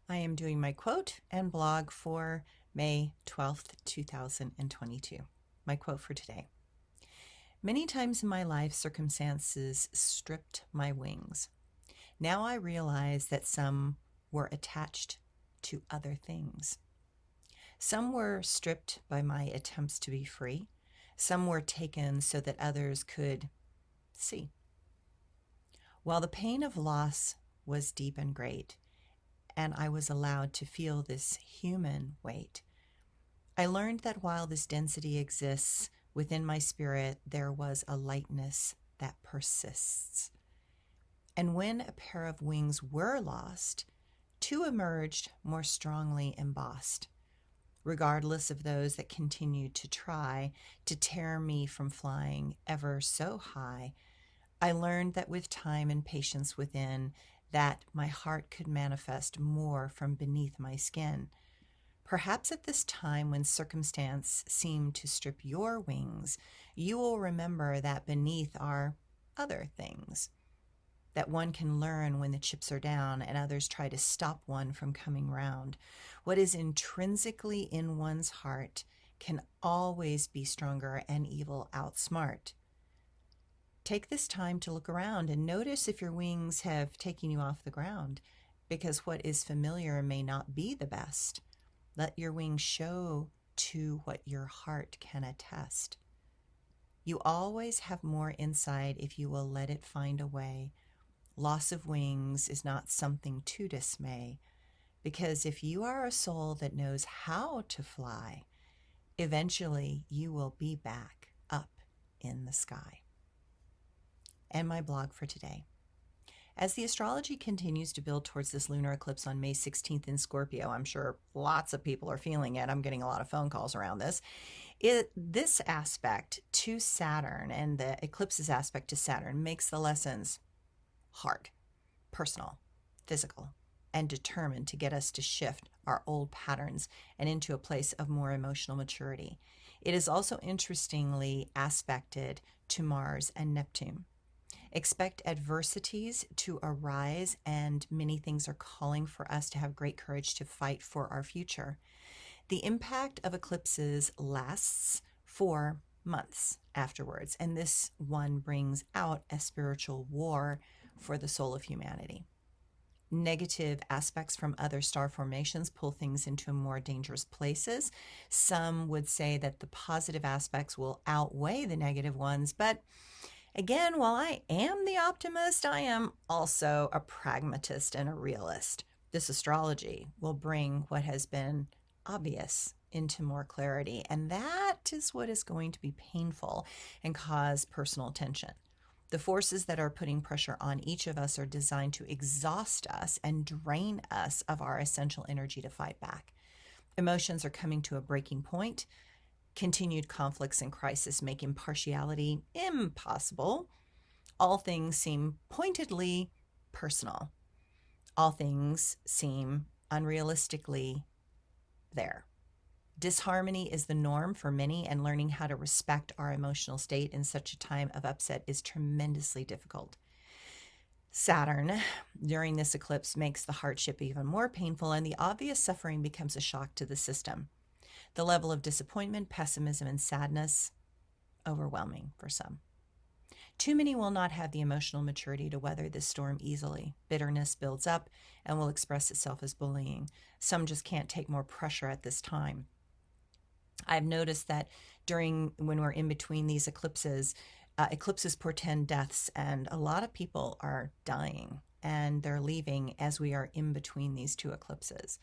I am doing my quote and blog for May 12th, 2022. My quote for today. Many times in my life, circumstances stripped my wings. Now I realize that some were attached to other things. Some were stripped by my attempts to be free. Some were taken so that others could see. While the pain of loss was deep and great, and I was allowed to feel this human weight, I learned that while this density exists within my spirit, there was a lightness that persists. And when a pair of wings were lost, two emerged more strongly embossed, regardless of those that continued to try to tear me from flying ever so high. I learned that with time and patience within, that my heart could manifest more from beneath my skin. Perhaps at this time when circumstance seemed to strip your wings, you will remember that beneath are other things, that one can learn when the chips are down and others try to stop one from coming round. What is intrinsically in one's heart can always be stronger and evil outsmart. Take this time to look around and notice if your wings have taken you off the ground, because what is familiar may not be the best. Let your wings show to what your heart can attest. You always have more inside if you will let it find a way. Loss of wings is not something to dismay, because if you are a soul that knows how to fly, eventually you will be back up in the sky. And my blog for today. As the astrology continues to build towards this lunar eclipse on May 16th in Scorpio, I'm sure lots of people are feeling it. I'm getting a lot of phone calls around this. This aspect to Saturn and the eclipse's aspect to Saturn makes the lessons hard, personal, physical, and determined to get us to shift our old patterns and into a place of more emotional maturity. It is also interestingly aspected to Mars and Neptune. Expect adversities to arise, and many things are calling for us to have great courage to fight for our future. The impact of eclipses lasts for months afterwards, and this one brings out a spiritual war for the soul of humanity. Negative aspects from other star formations pull things into more dangerous places. Some would say that the positive aspects will outweigh the negative ones, but again, while I am the optimist, I am also a pragmatist and a realist. This astrology will bring what has been obvious into more clarity, and that is what is going to be painful and cause personal tension. The forces that are putting pressure on each of us are designed to exhaust us and drain us of our essential energy to fight back. Emotions are coming to a breaking point. Continued conflicts and crisis make impartiality impossible. All things seem pointedly personal. All things seem unrealistically there. Disharmony is the norm for many, and learning how to respect our emotional state in such a time of upset is tremendously difficult. Saturn, during this eclipse, makes the hardship even more painful, and the obvious suffering becomes a shock to the system. The level of disappointment, pessimism, and sadness, overwhelming for some. Too many will not have the emotional maturity to weather this storm easily. Bitterness builds up and will express itself as bullying. Some just can't take more pressure at this time. I've noticed that when we're in between these eclipses, eclipses portend deaths, and a lot of people are dying and they're leaving as we are in between these two eclipses.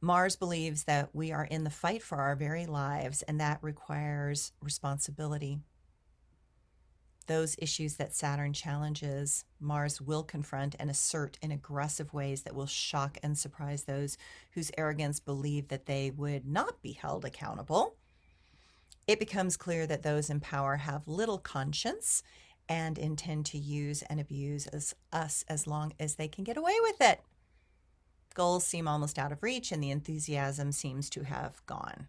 Mars believes that we are in the fight for our very lives, and that requires responsibility. Those issues that Saturn challenges, Mars will confront and assert in aggressive ways that will shock and surprise those whose arrogance believe that they would not be held accountable. It becomes clear that those in power have little conscience and intend to use and abuse us as long as they can get away with it. Goals seem almost out of reach, and the enthusiasm seems to have gone.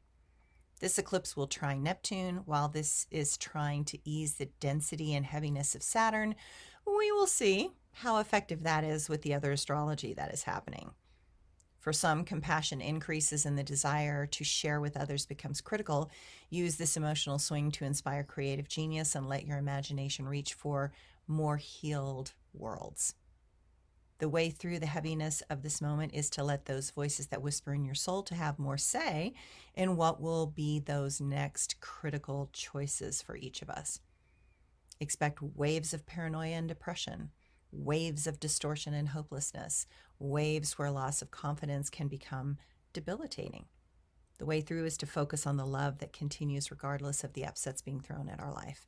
This eclipse will try Neptune. While this is trying to ease the density and heaviness of Saturn, we will see how effective that is with the other astrology that is happening. For some, compassion increases and the desire to share with others becomes critical. Use this emotional swing to inspire creative genius and let your imagination reach for more healed worlds. The way through the heaviness of this moment is to let those voices that whisper in your soul to have more say in what will be those next critical choices for each of us. Expect waves of paranoia and depression, waves of distortion and hopelessness, waves where loss of confidence can become debilitating. The way through is to focus on the love that continues regardless of the upsets being thrown at our life.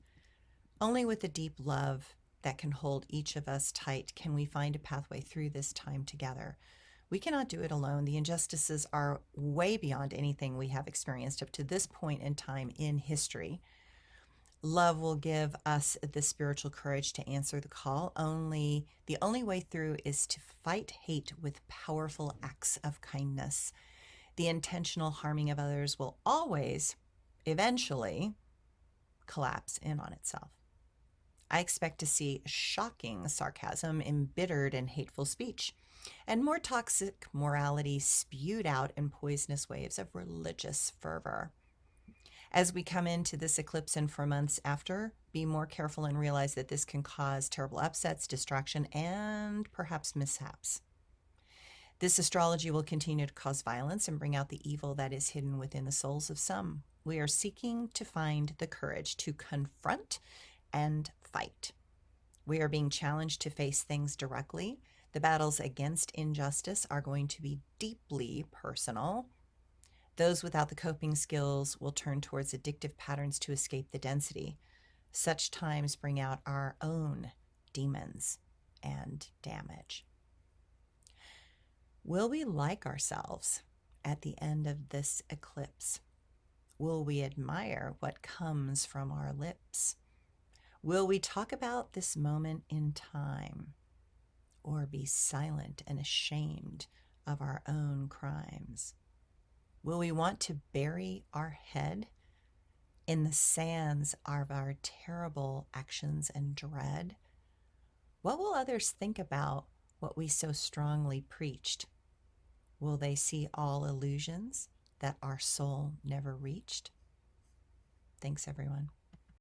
Only with a deep love that can hold each of us tight can we find a pathway through this time together. We cannot do it alone. The injustices are way beyond anything we have experienced up to this point in time in history. Love will give us the spiritual courage to answer the call. The only way through is to fight hate with powerful acts of kindness. The intentional harming of others will always, eventually, collapse in on itself. I expect to see shocking sarcasm, embittered and hateful speech, and more toxic morality spewed out in poisonous waves of religious fervor. As we come into this eclipse and for months after, be more careful and realize that this can cause terrible upsets, distraction, and perhaps mishaps. This astrology will continue to cause violence and bring out the evil that is hidden within the souls of some. We are seeking to find the courage to confront and fight. We are being challenged to face things directly. The battles against injustice are going to be deeply personal. Those without the coping skills will turn towards addictive patterns to escape the density. Such times bring out our own demons and damage. Will we like ourselves at the end of this eclipse? Will we admire what comes from our lips? Will we talk about this moment in time, or be silent and ashamed of our own crimes? Will we want to bury our head in the sands of our terrible actions and dread? What will others think about what we so strongly preached? Will they see all illusions that our soul never reached? Thanks, everyone.